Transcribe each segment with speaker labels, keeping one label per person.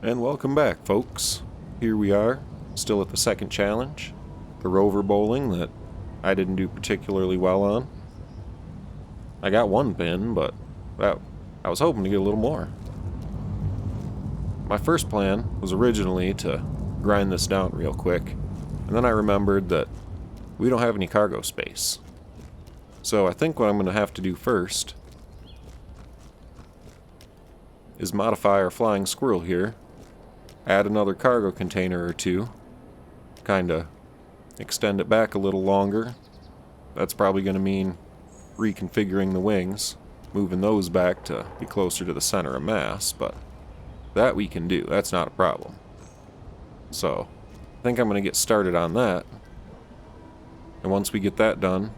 Speaker 1: And welcome back, folks. Here we are, still at the second challenge, the rover bowling that I didn't do particularly well on. I got one pin, but I was hoping to get a little more. My first plan was originally to grind this down real quick, and then I remembered that we don't have any cargo space. So I think what I'm going to have to do first is modify our flying squirrel here, add another cargo container or two, kinda extend it back a little longer. That's probably going to mean reconfiguring the wings, moving those back to be closer to the center of mass, but that we can do. That's not a problem. So, I think I'm going to get started on that. And once we get that done,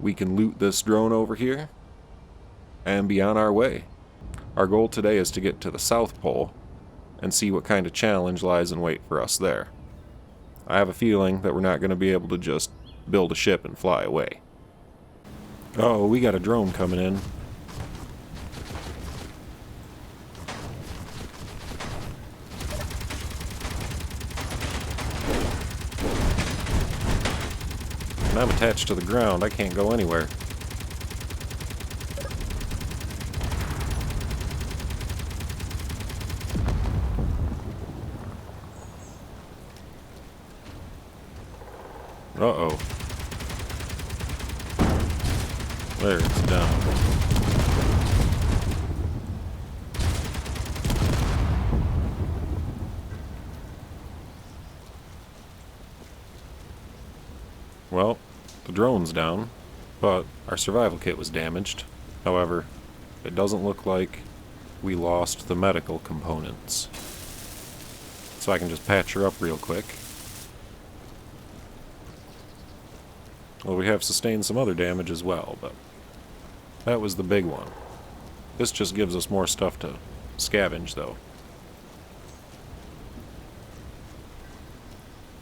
Speaker 1: we can loot this drone over here and be on our way. Our goal today is to get to the South Pole and see what kind of challenge lies in wait for us there. I have a feeling that we're not going to be able to just build a ship and fly away. Oh, we got a drone coming in. And I'm attached to the ground. I can't go anywhere. Uh-oh. There, it's down. Well, the drone's down, but our survival kit was damaged. However, it doesn't look like we lost the medical components. So I can just patch her up real quick. Well, we have sustained some other damage as well, but that was the big one. This just gives us more stuff to scavenge, though.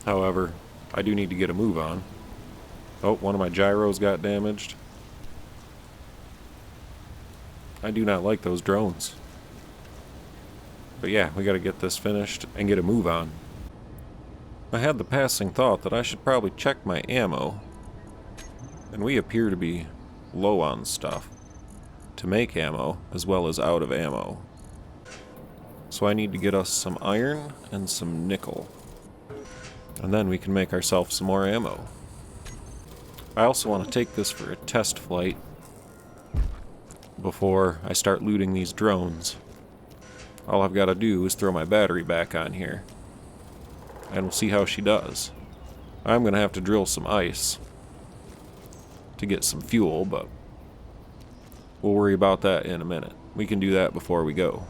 Speaker 1: However, I do need to get a move on. Oh, one of my gyros got damaged. I do not like those drones. But yeah, we gotta get this finished and get a move on. I had the passing thought that I should probably check my ammo. And we appear to be low on stuff to make ammo, as well as out of ammo. So I need to get us some iron and some nickel. And then we can make ourselves some more ammo. I also want to take this for a test flight before I start looting these drones. All I've got to do is throw my battery back on here, and we'll see how she does. I'm going to have to drill some ice to get some fuel, but we'll worry about that in a minute. We can do that before we go,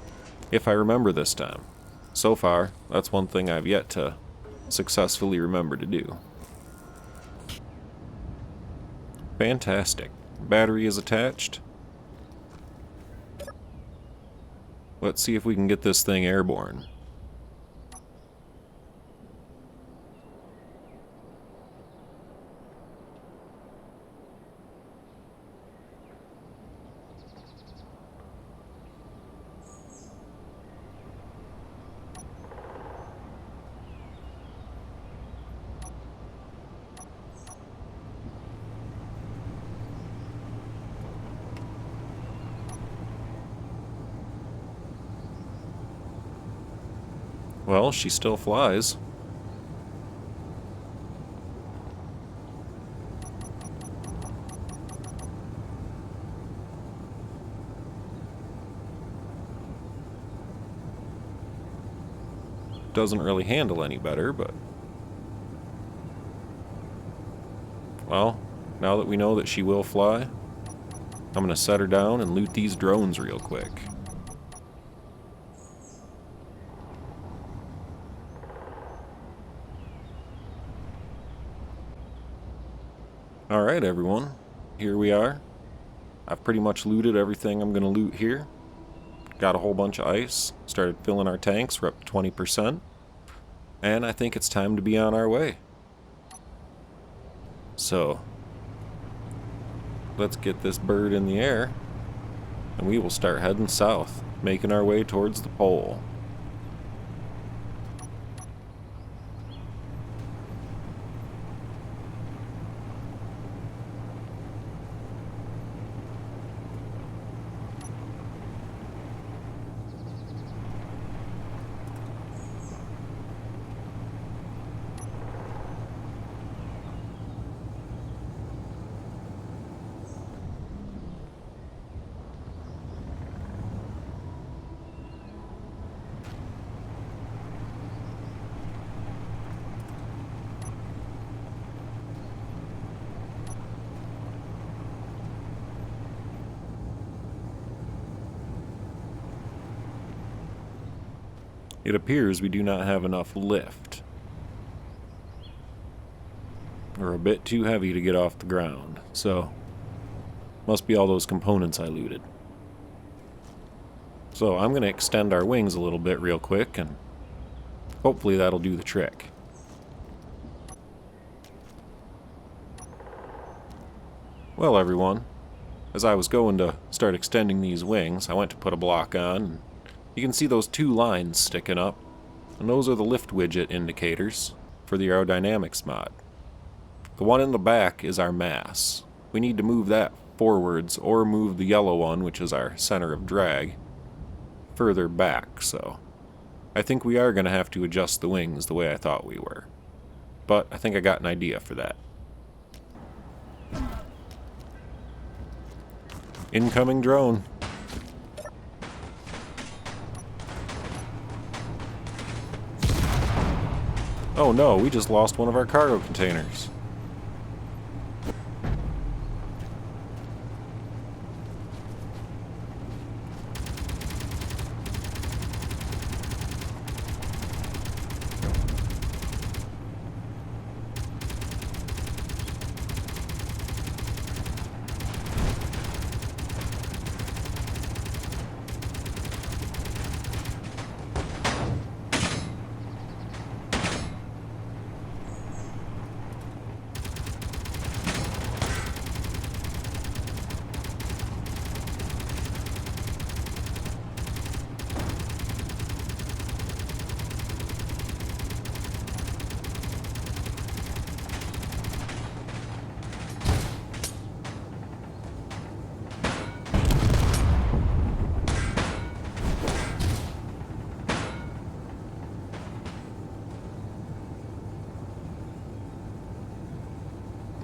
Speaker 1: if I remember this time. So far, that's one thing I've yet to successfully remember to do. Fantastic. Battery is attached. Let's see if we can get this thing airborne. Well, she still flies. Doesn't really handle any better, but well, now that we know that she will fly, I'm gonna set her down and loot these drones real quick. Alright everyone, here we are. I've pretty much looted everything I'm gonna loot here. Got a whole bunch of ice, started filling our tanks, we're up to 20%. And I think it's time to be on our way. So, let's get this bird in the air, and we will start heading south, making our way towards the pole. it appears we do not have enough lift. We're a bit too heavy to get off the ground, so must be all those components I looted. So I'm going to extend our wings a little bit real quick, and hopefully that'll do the trick. Well, everyone, as I was going to start extending these wings, I went to put a block on, and you can see those two lines sticking up, and those are the lift widget indicators for the aerodynamics mod. The one in the back is our mass. We need to move that forwards, or move the yellow one, which is our center of drag, further back, so I think we are going to have to adjust the wings the way I thought we were. But I think I got an idea for that. Incoming drone. Oh no, we just lost one of our cargo containers.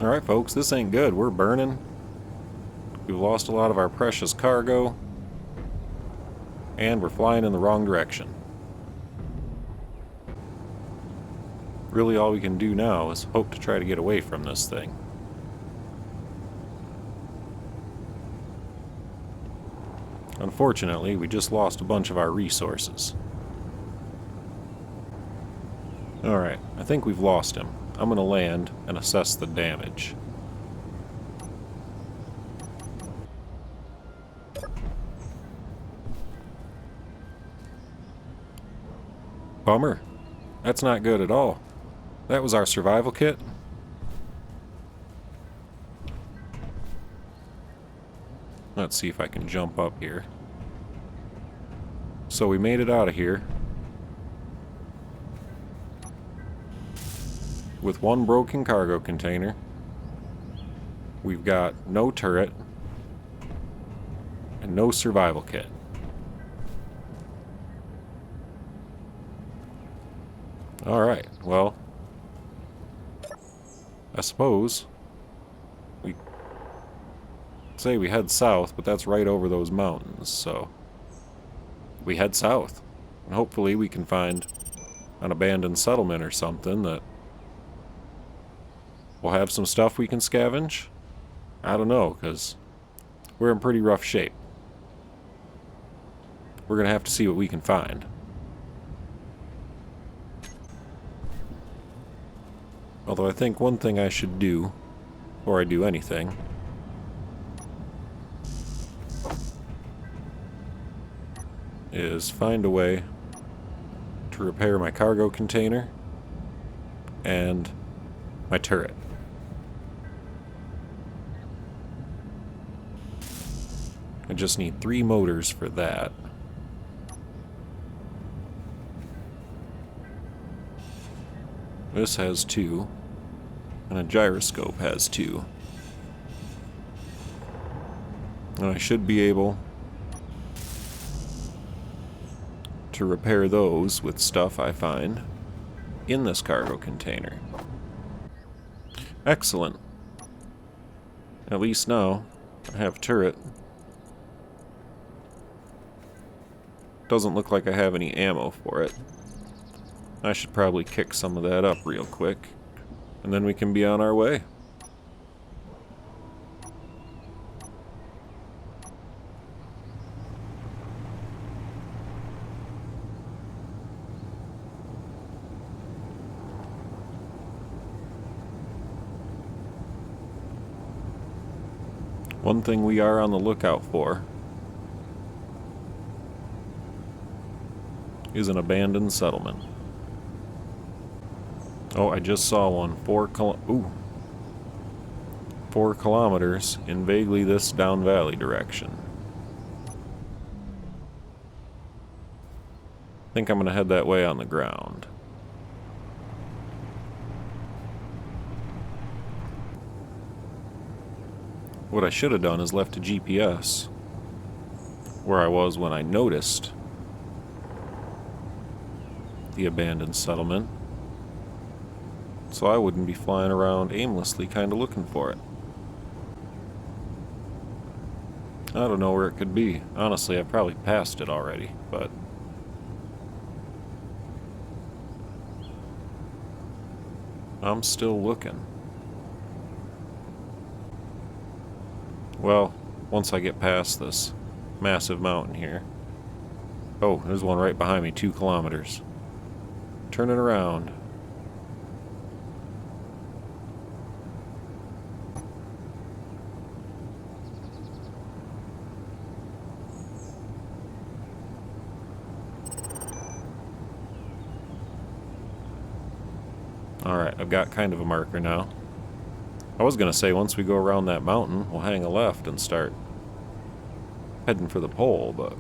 Speaker 1: Alright folks, this ain't good. We're burning. We've lost a lot of our precious cargo. And we're flying in the wrong direction. Really all we can do now is hope to try to get away from this thing. Unfortunately, we just lost a bunch of our resources. Alright, I think we've lost him. I'm going to land and assess the damage. Bummer. That's not good at all. That was our survival kit. Let's see if I can jump up here. So we made it out of here with one broken cargo container. We've got no turret and no survival kit. Alright, well, I suppose we say we head south, but that's right over those mountains, so we head south. And hopefully we can find an abandoned settlement or something that we'll have some stuff we can scavenge. I don't know, because we're in pretty rough shape. We're going to have to see what we can find. Although I think one thing I should do, before I do anything, is find a way to repair my cargo container and my turret. I just need 3 motors for that. This has 2, and a gyroscope has 2. And I should be able to repair those with stuff I find in this cargo container. Excellent. At least now I have a turret. Doesn't look like I have any ammo for it. I should probably kick some of that up real quick, and then we can be on our way. One thing we are on the lookout for is an abandoned settlement. Oh, I just saw one. 4 kilometers in vaguely this down valley direction. I think I'm gonna head that way on the ground. What I should have done is left a GPS where I was when I noticed the abandoned settlement, so I wouldn't be flying around aimlessly kind of looking for it. I don't know where it could be. Honestly, I've probably passed it already, but I'm still looking. Well, once I get past this massive mountain here. Oh, there's one right behind me, 2 kilometers. Turning around. Alright, I've got kind of a marker now. I was gonna say once we go around that mountain, we'll hang a left and start heading for the pole, but...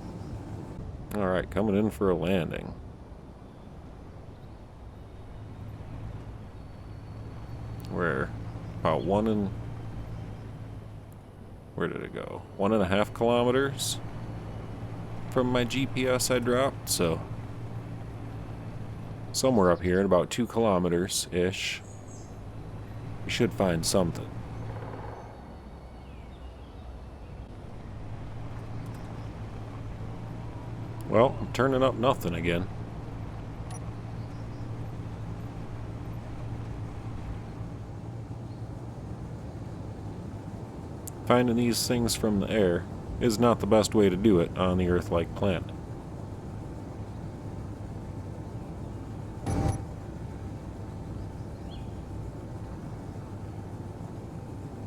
Speaker 1: Alright, coming in for a landing. We're about where did it go? 1.5 kilometers from my GPS I dropped, so... somewhere up here at about 2 kilometers-ish. We should find something. Well, I'm turning up nothing again. Finding these things from the air is not the best way to do it on the Earth-like planet.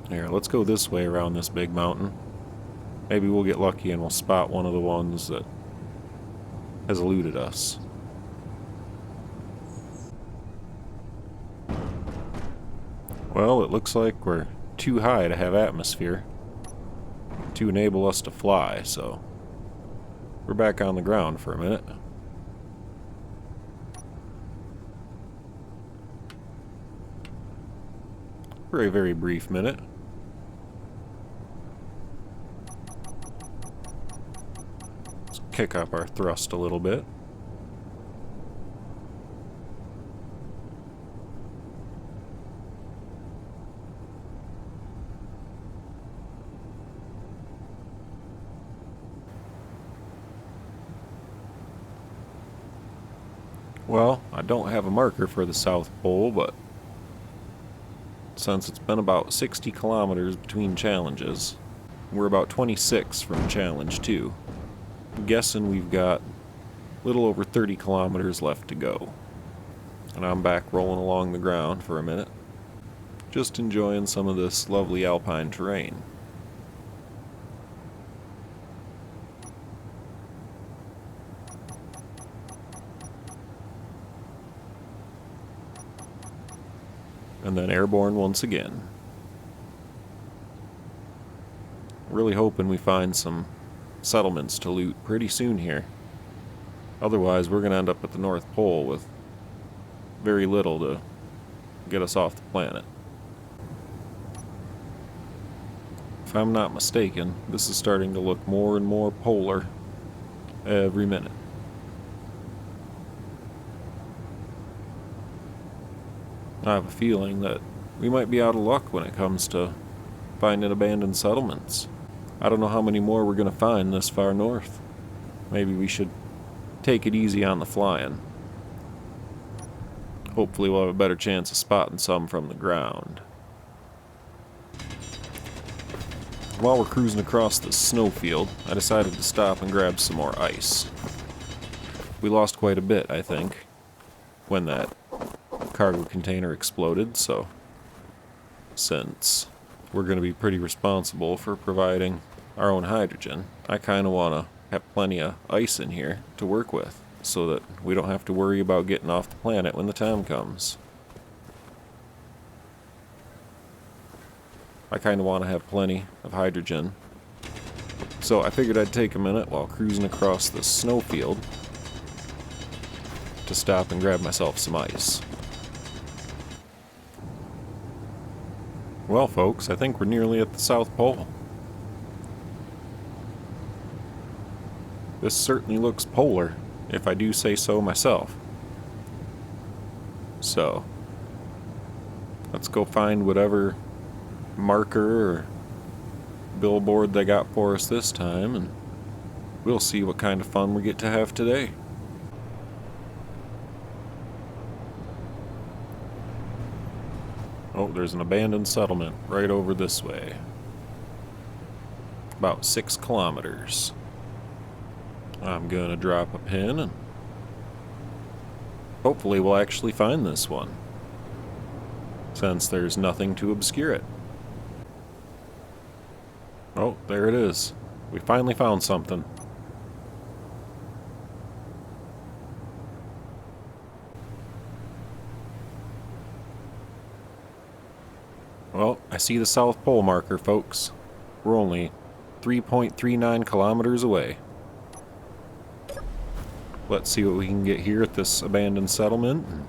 Speaker 1: Here, let's go this way around this big mountain. Maybe we'll get lucky and we'll spot one of the ones that has eluded us. Well, it looks like we're too high to have atmosphere to enable us to fly, so we're back on the ground for a minute. For a very brief minute. Let's kick up our thrust a little bit. Well, I don't have a marker for the South Pole, but since it's been about 60 kilometers between challenges, we're about 26 from challenge 2. I'm guessing we've got a little over 30 kilometers left to go. And I'm back rolling along the ground for a minute, just enjoying some of this lovely alpine terrain. And then airborne once again. Really hoping we find some settlements to loot pretty soon here. Otherwise, we're going to end up at the North Pole with very little to get us off the planet. If I'm not mistaken, this is starting to look more and more polar every minute. I have a feeling that we might be out of luck when it comes to finding abandoned settlements. I don't know how many more we're going to find this far north. Maybe we should take it easy on the flying. Hopefully we'll have a better chance of spotting some from the ground. While we're cruising across the snowfield, I decided to stop and grab some more ice. We lost quite a bit, I think, when that cargo container exploded, so since we're going to be pretty responsible for providing our own hydrogen, I kind of want to have plenty of ice in here to work with, so that we don't have to worry about getting off the planet when the time comes. I kind of want to have plenty of hydrogen. So I figured I'd take a minute while cruising across the snowfield to stop and grab myself some ice. Well, folks, I think we're nearly at the South Pole. This certainly looks polar, if I do say so myself. So, let's go find whatever marker or billboard they got for us this time, and we'll see what kind of fun we get to have today. Oh, there's an abandoned settlement right over this way. About 6 kilometers. I'm gonna drop a pin and hopefully we'll actually find this one, since there's nothing to obscure it. Oh, there it is. We finally found something. Well, I see the South Pole marker, folks. We're only 3.39 kilometers away. Let's see what we can get here at this abandoned settlement, and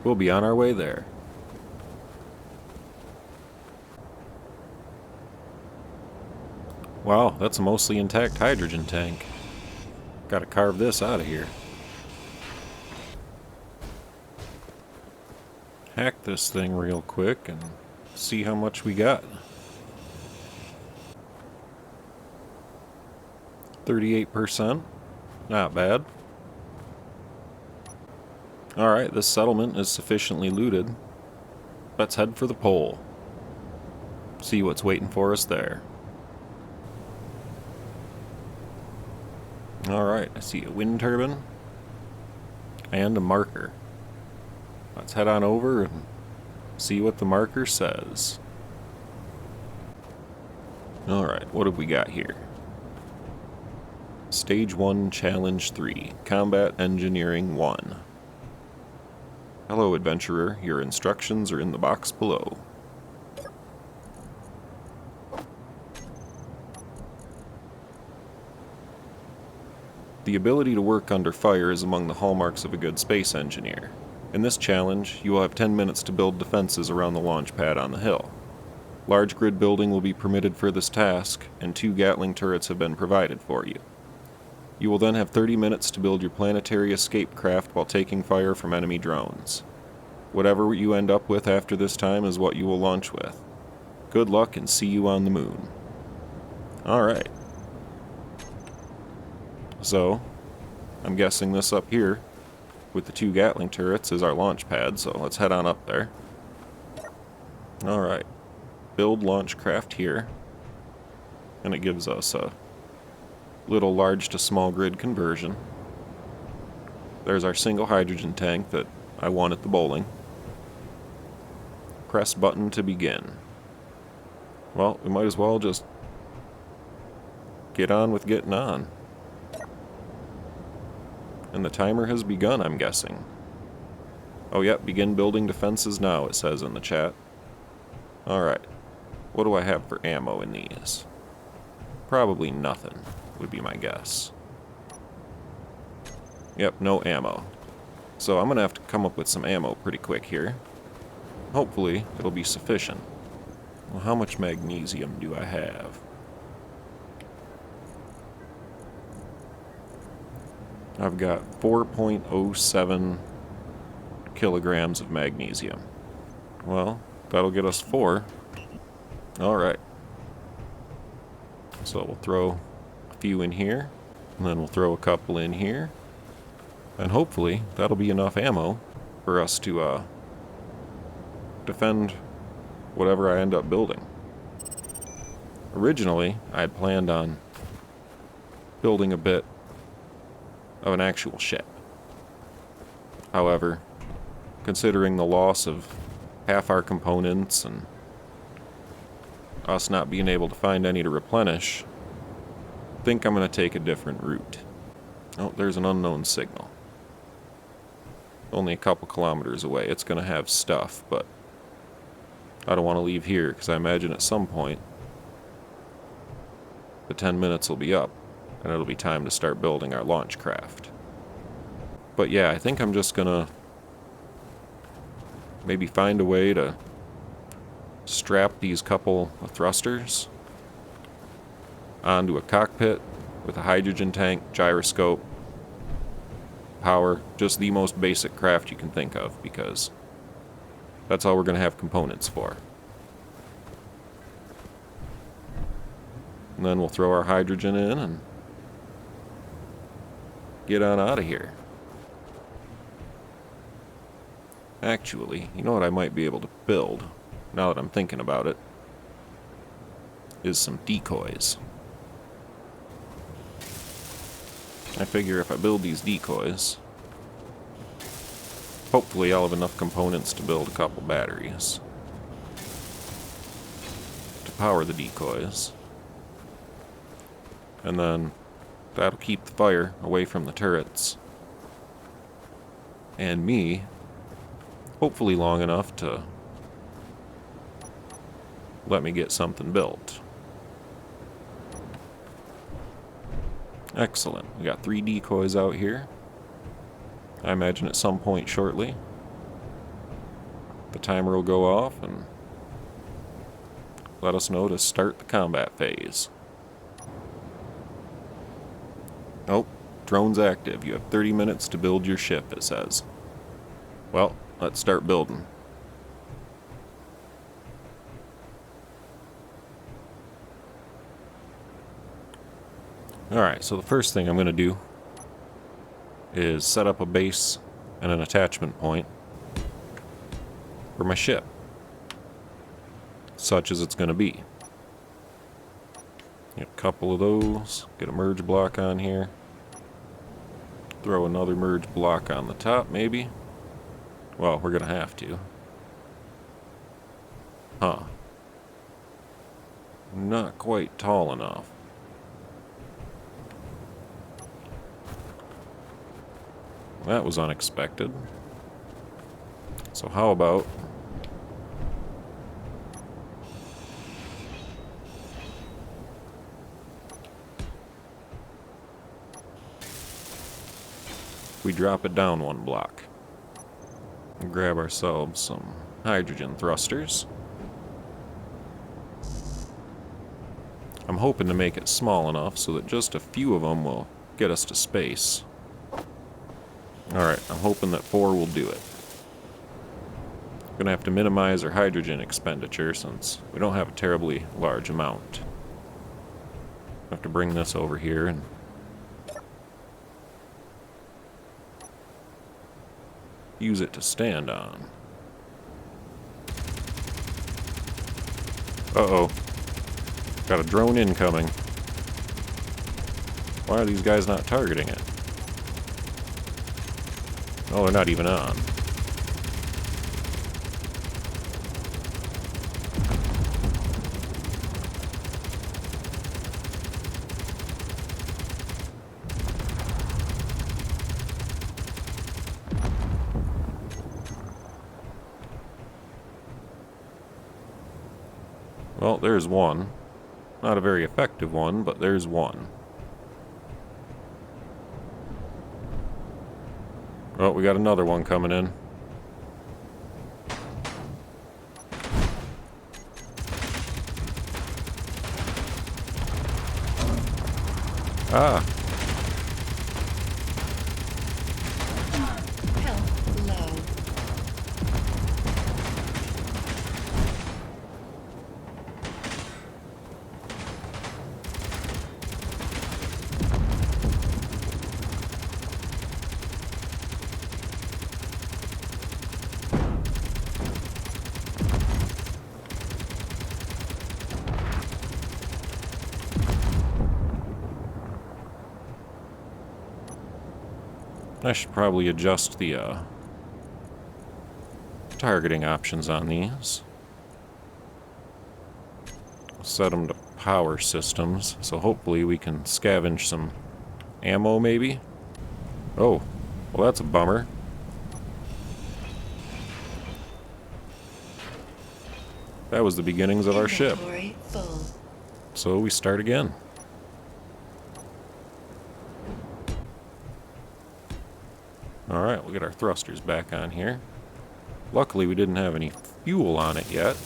Speaker 1: we'll be on our way there. Wow, that's a mostly intact hydrogen tank. Gotta carve this out of here. Hack this thing real quick and see how much we got. 38%. Not bad. Alright, this settlement is sufficiently looted. Let's head for the pole. See what's waiting for us there. Alright, I see a wind turbine and a marker. Let's head on over and see what the marker says. Alright, what have we got here? Stage 1, Challenge 3, Combat Engineering 1. Hello, adventurer. Your instructions are in the box below. The ability to work under fire is among the hallmarks of a good space engineer. In this challenge, you will have 10 minutes to build defenses around the launch pad on the hill. Large grid building will be permitted for this task, and 2 Gatling turrets have been provided for you. You will then have 30 minutes to build your planetary escape craft while taking fire from enemy drones. Whatever you end up with after this time is what you will launch with. Good luck and see you on the moon. Alright. So, I'm guessing this up here with the 2 Gatling turrets is our launch pad, so let's head on up there. Alright. Build launch craft here. And it gives us a little large to small grid conversion. There's our single hydrogen tank that I won at the bowling. Press button to begin. Well, we might as well just get on with getting on. And the timer has begun, I'm guessing. Oh yep, begin building defenses now, it says in the chat. Alright. What do I have for ammo in these? Probably nothing, would be my guess. Yep, no ammo. So I'm gonna have to come up with some ammo pretty quick here. Hopefully, it'll be sufficient. Well, how much magnesium do I have? I've got 4.07 kilograms of magnesium. Well, that'll get us 4. Alright. So we'll throw a few in here, and then we'll throw a couple in here. And hopefully, that'll be enough ammo for us to defend whatever I end up building. Originally, I had planned on building a bit of an actual ship. However, considering the loss of half our components and us not being able to find any to replenish, I think I'm going to take a different route. Oh, there's an unknown signal. Only a couple kilometers away. It's going to have stuff, but I don't want to leave here because I imagine at some point the 10 minutes will be up and it'll be time to start building our launch craft. But yeah, I think I'm just going to maybe find a way to strap these couple of thrusters onto a cockpit with a hydrogen tank, gyroscope, power, just the most basic craft you can think of, because that's all we're going to have components for. And then we'll throw our hydrogen in and get on out of here. Actually, you know what I might be able to build, now that I'm thinking about it, is some decoys. I figure if I build these decoys, hopefully I'll have enough components to build a couple batteries to power the decoys. And then that'll keep the fire away from the turrets. And me, hopefully long enough to let me get something built. Excellent. We got 3 decoys out here. I imagine at some point shortly the timer will go off and let us know to start the combat phase. Oh, drone's active. You have 30 minutes to build your ship, it says. Well, let's start building. Alright, so the first thing I'm going to do is set up a base and an attachment point for my ship, such as it's going to be. Get a couple of those, get a merge block on here, throw another merge block on the top maybe. Well, we're going to have to. Huh. Not quite tall enough. That was unexpected. So how about we drop it down 1 block and grab ourselves some hydrogen thrusters. I'm hoping to make it small enough so that just a few of them will get us to space. Alright, I'm hoping that 4 will do it. I'm gonna have to minimize our hydrogen expenditure since we don't have a terribly large amount. I have to bring this over here and use it to stand on. Uh-oh. Got a drone incoming. Why are these guys not targeting it? Oh, they're not even on. Well, there's one. Not a very effective one, but there's one. Oh, we got another one coming in. Ah.
Speaker 2: Health low.
Speaker 1: I should probably adjust the targeting options on these. set them to power systems, so hopefully we can scavenge some ammo maybe. Oh, well that's a bummer. That was the beginnings of our ship.
Speaker 2: Full.
Speaker 1: So we start again. Alright, we'll get our thrusters back on here. Luckily we didn't have any fuel on it yet.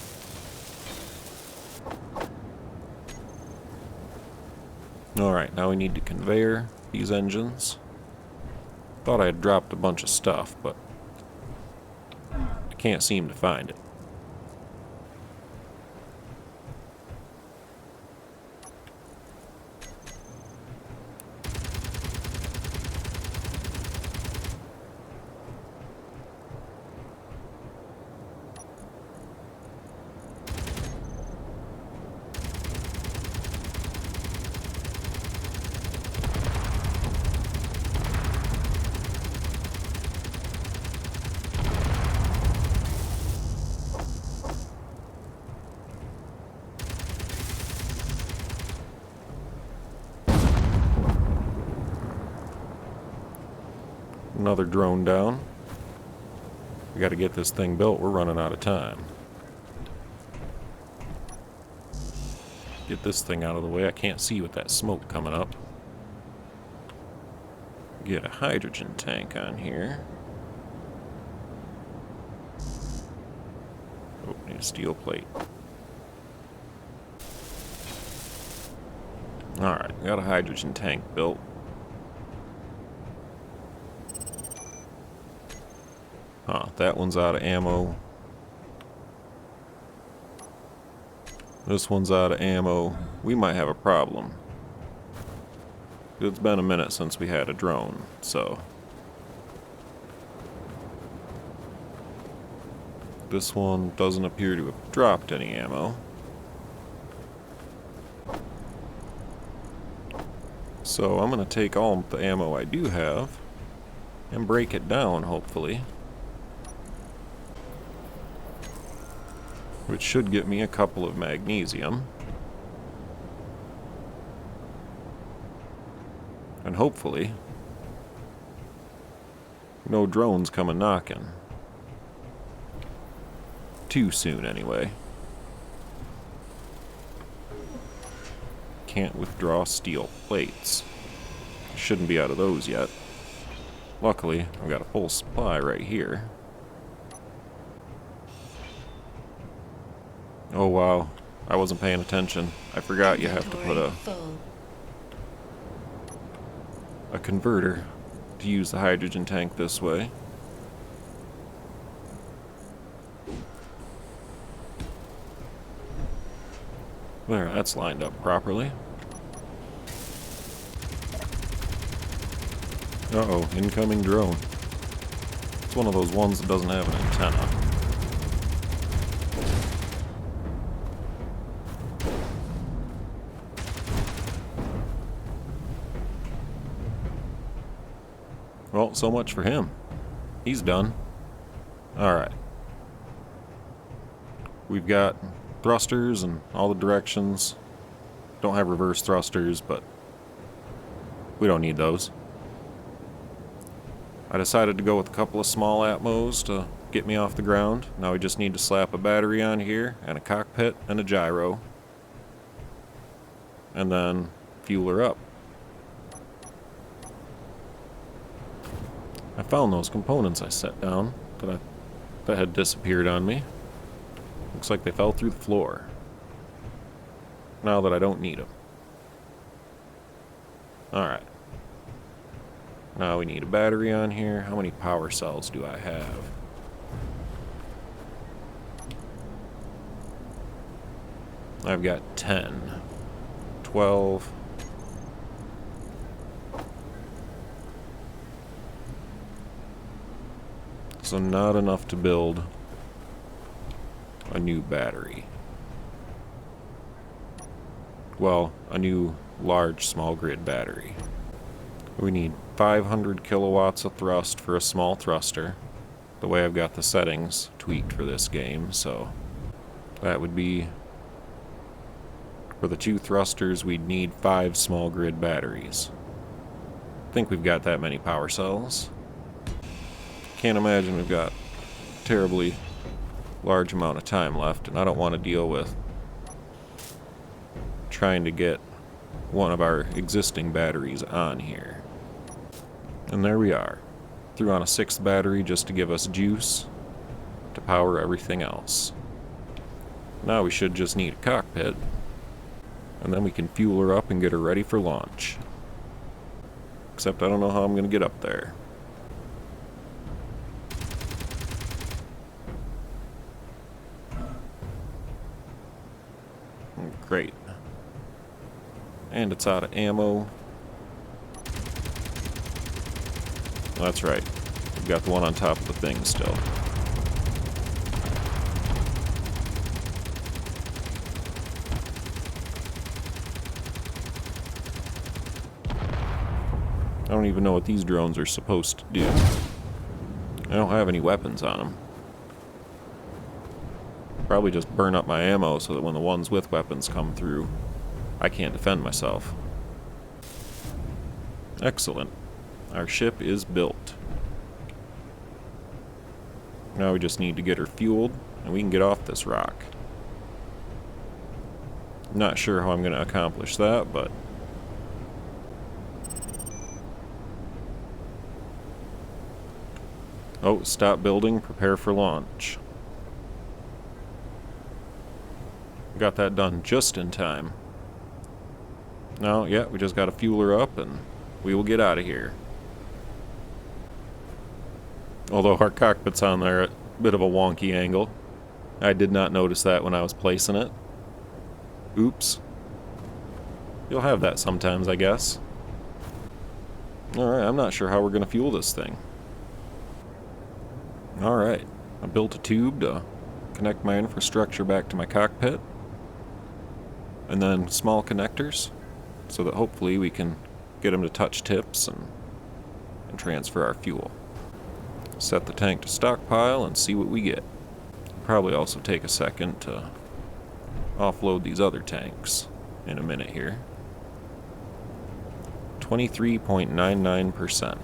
Speaker 1: Alright, now we need to conveyor these engines. Thought I had dropped a bunch of stuff, but I can't seem to find it. Another drone down. We gotta get this thing built, we're running out of time. Get this thing out of the way, I can't see with that smoke coming up. Get a hydrogen tank on here. Oh, need a steel plate. Alright, got a hydrogen tank built. Huh, that one's out of ammo. This one's out of ammo. We might have a problem. It's been a minute since we had a drone, so... This one doesn't appear to have dropped any ammo. So I'm gonna take all the ammo I do have and break it down, hopefully. Which should get me a couple of magnesium. And hopefully, no drones coming knocking. Too soon, anyway. Can't withdraw steel plates. Shouldn't be out of those yet. Luckily, I've got a full supply right here. Oh wow, I wasn't paying attention. I forgot you have to put a converter to use the hydrogen tank this way. There, that's lined up properly. Uh-oh, incoming drone. It's one of those ones that doesn't have an antenna. Well, so much for him. He's done. Alright. We've got thrusters in all the directions. Don't have reverse thrusters, but we don't need those. I decided to go with a couple of small Atmos to get me off the ground. Now we just need to slap a battery on here, and a cockpit, and a gyro. And then fuel her up. I found those components I set down that had disappeared on me. Looks like they fell through the floor. Now that I don't need them. Alright. Now we need a battery on here. How many power cells do I have? I've got 10. 12. So not enough to build a new battery. Well, a new large small grid battery. We need 500 kilowatts of thrust for a small thruster. The way I've got the settings tweaked for this game, so that would be For the 2 thrusters, we'd need 5 small grid batteries. I think we've got that many power cells. Can't imagine we've got a terribly large amount of time left, and I don't want to deal with trying to get one of our existing batteries on here. And there we are. Threw on a 6th battery just to give us juice to power everything else. Now we should just need a cockpit, and then we can fuel her up and get her ready for launch. Except I don't know how I'm going to get up there. Great. And it's out of ammo. That's right. We've got the one on top of the thing still. I don't even know what these drones are supposed to do. I don't have any weapons on them. Probably just burn up my ammo so that when the ones with weapons come through, I can't defend myself. Excellent. Our ship is built. Now we just need to get her fueled, and we can get off this rock. Not sure how I'm going to accomplish that, but... Oh, stop building, prepare for launch. Got that done just in time. Now, yeah, we just got to fuel her up, and we will get out of here. Although our cockpit's on there at a bit of a wonky angle. I did not notice that when I was placing it. Oops. You'll have that sometimes, I guess. Alright, I'm not sure how we're going to fuel this thing. Alright, I built a tube to connect my infrastructure back to my cockpit. And then small connectors, so that hopefully we can get them to touch tips and transfer our fuel. Set the tank to stockpile and see what we get. Probably also take a second to offload these other tanks in a minute here. 23.99%.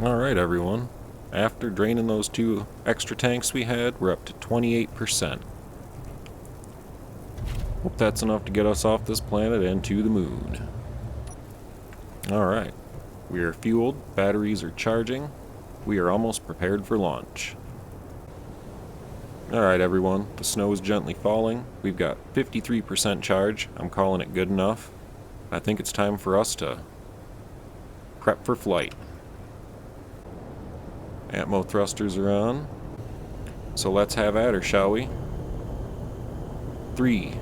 Speaker 1: Alright everyone, after draining those 2 extra tanks we had, we're up to 28%. Hope that's enough to get us off this planet and to the moon. Alright, we are fueled, batteries are charging, we are almost prepared for launch. Alright everyone, the snow is gently falling, we've got 53% charge, I'm calling it good enough. I think it's time for us to prep for flight. Atmo thrusters are on, so let's have at her, shall we? 3,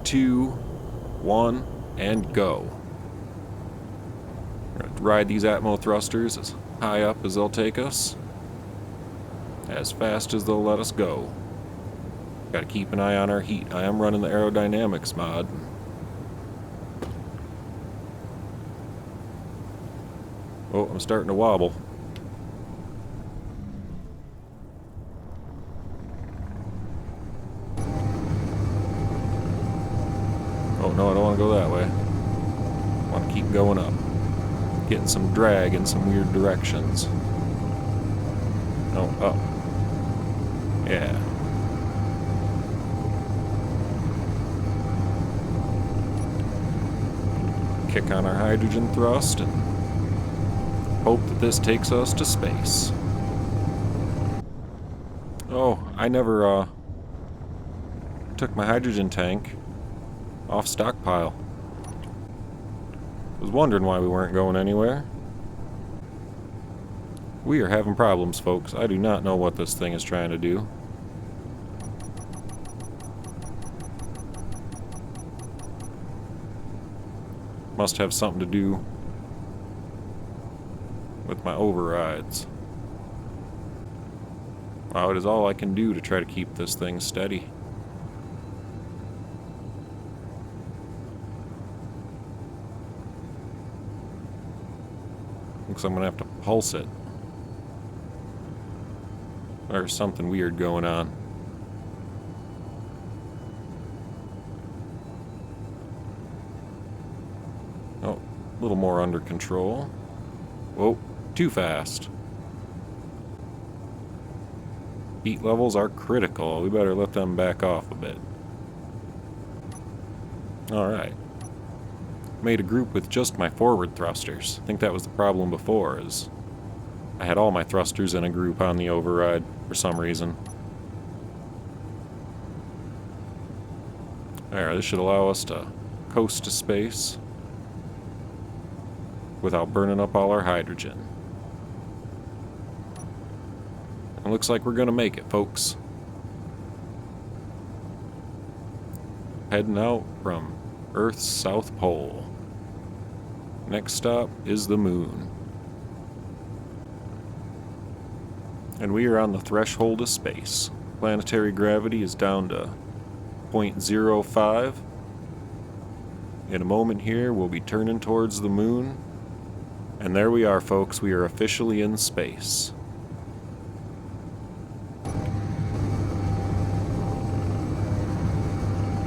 Speaker 1: 2, 1, and go. We're going to ride these Atmo thrusters as high up as they'll take us, as fast as they'll let us go. Got to keep an eye on our heat. I am running the aerodynamics mod. Oh, I'm starting to wobble. Oh no, I don't want to go that way. I want to keep going up. Getting some drag in some weird directions. Oh, up. Yeah. Kick on our hydrogen thrust and hope that this takes us to space. Oh, I never took my hydrogen tank off stockpile. Was wondering why we weren't going anywhere. We are having problems, folks. I do not know what this thing is trying to do. Must have something to do with my overrides. Wow, it is all I can do to try to keep this thing steady. Looks like I'm gonna have to pulse it. There's something weird going on. little more under control. Whoa, too fast. Heat levels are critical. We better let them back off a bit. Alright. Made a group with just my forward thrusters. I think that was the problem before, is I had all my thrusters in a group on the override for some reason. Alright, this should allow us to coast to space without burning up all our hydrogen. It looks like we're gonna make it, folks. Heading out from Earth's South Pole. Next stop is the moon. And we are on the threshold of space. Planetary gravity is down to 0.05. In a moment here, we'll be turning towards the moon. And there we are, folks. We are officially in space.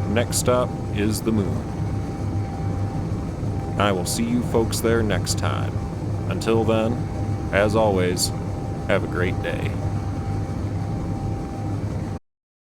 Speaker 1: Next stop is the moon. I will see you folks there next time. Until then, as always, have a great day.